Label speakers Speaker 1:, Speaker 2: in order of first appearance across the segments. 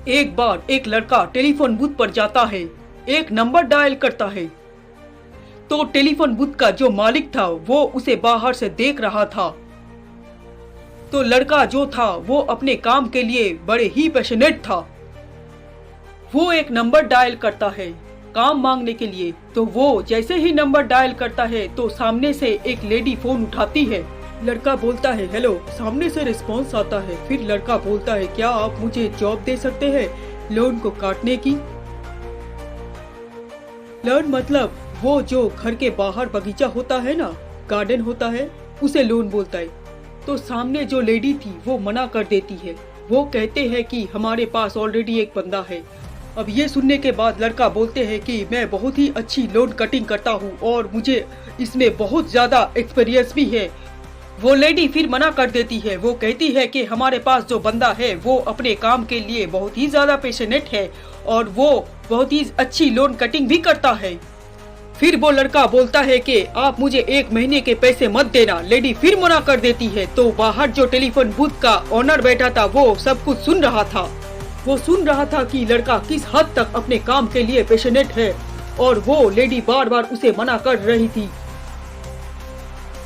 Speaker 1: एक बार एक लड़का टेलीफोन बूथ पर जाता है, एक नंबर डायल करता है। तो टेलीफोन बूथ का जो मालिक था वो उसे बाहर से देख रहा था। तो लड़का जो था वो अपने काम के लिए बड़े ही पैशनेट था। वो एक नंबर डायल करता है काम मांगने के लिए। तो वो जैसे ही नंबर डायल करता है तो सामने से एक लेडी फोन उठाती है। लड़का बोलता है हेलो, सामने से रिस्पॉन्स आता है। फिर लड़का बोलता है क्या आप मुझे जॉब दे सकते हैं लोन को काटने की। लोन मतलब वो जो घर के बाहर बगीचा होता है ना, गार्डन होता है, उसे लोन बोलता है। तो सामने जो लेडी थी वो मना कर देती है। वो कहते हैं कि हमारे पास ऑलरेडी एक बंदा है। अब ये सुनने के बाद लड़का बोलते हैं कि मैं बहुत ही अच्छी लोन कटिंग करता हूँ और मुझे इसमें बहुत ज्यादा एक्सपीरियंस भी है। वो लेडी फिर मना कर देती है। वो कहती है कि हमारे पास जो बंदा है वो अपने काम के लिए बहुत ही ज्यादा पैशनेट है और वो बहुत ही अच्छी लोन कटिंग भी करता है। फिर वो लड़का बोलता है कि आप मुझे 1 महीने के पैसे मत देना। लेडी फिर मना कर देती है। तो बाहर जो टेलीफोन बूथ का ओनर बैठा था वो सब कुछ सुन रहा था। वो सुन रहा था कि लड़का किस हद तक अपने काम के लिए पैशनेट है और वो लेडी बार बार उसे मना कर रही थी।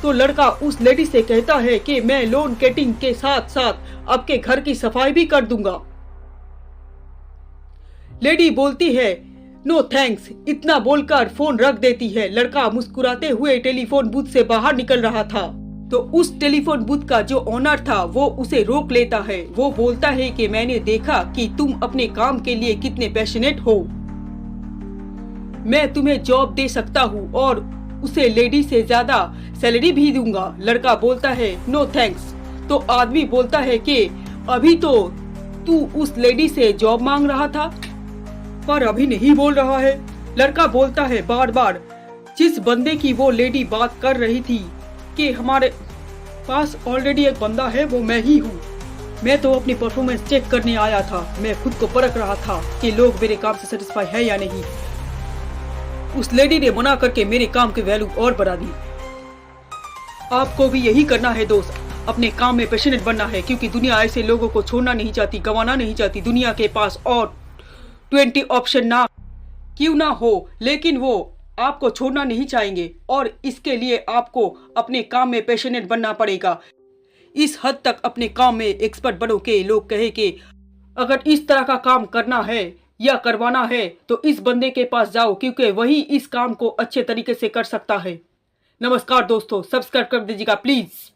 Speaker 1: तो लड़का उस लेडी से कहता है कि मैं लोन कटिंग के साथ साथ आपके घर की सफाई भी कर दूंगा। लेडी बोलती है नो थैंक्स, इतना बोलकर फोन रख देती है। लड़का मुस्कुराते हुए टेलीफोन बूथ से बाहर निकल रहा था। तो उस टेलीफोन बूथ का जो ओनर था वो उसे रोक लेता है। वो बोलता है कि मैंने देखा कि तुम अपने काम के लिए कितने पैशनेट हो, मैं तुम्हें जॉब दे सकता हूँ और उसे लेडी से ज्यादा सैलरी भी दूंगा। लड़का बोलता है नो थैंक्स। तो आदमी बोलता है कि अभी तो तू उस लेडी से जॉब मांग रहा था पर अभी नहीं बोल रहा है। लड़का बोलता है बार बार जिस बंदे की वो लेडी बात कर रही थी कि हमारे पास ऑलरेडी एक बंदा है, वो मैं ही हूँ। मैं तो अपनी परफॉर्मेंस चेक करने आया था। मैं खुद को परख रहा था कि लोग मेरे काम से सेटिस्फाई है या नहीं। उस लेडी ने मना करके मेरे काम की वैल्यू और बढ़ा दी। आपको भी यही करना है दोस्त, अपने काम में पैशनेट बनना है, क्योंकि दुनिया ऐसे लोगों को छोड़ना नहीं चाहती, गंवाना नहीं चाहती। दुनिया के पास और 20 ऑप्शन ना क्यों ना हो, लेकिन वो आपको छोड़ना नहीं चाहेंगे और इसके लिए आपको अपने काम में पैशनेट बनना पड़ेगा। इस हद तक अपने काम में एक्सपर्ट बनो के लोग कहे कि अगर इस तरह का काम करना है या करवाना है तो इस बंदे के पास जाओ, क्योंकि वही इस काम को अच्छे तरीके से कर सकता है। नमस्कार दोस्तों, सब्सक्राइब कर दीजिएगा प्लीज।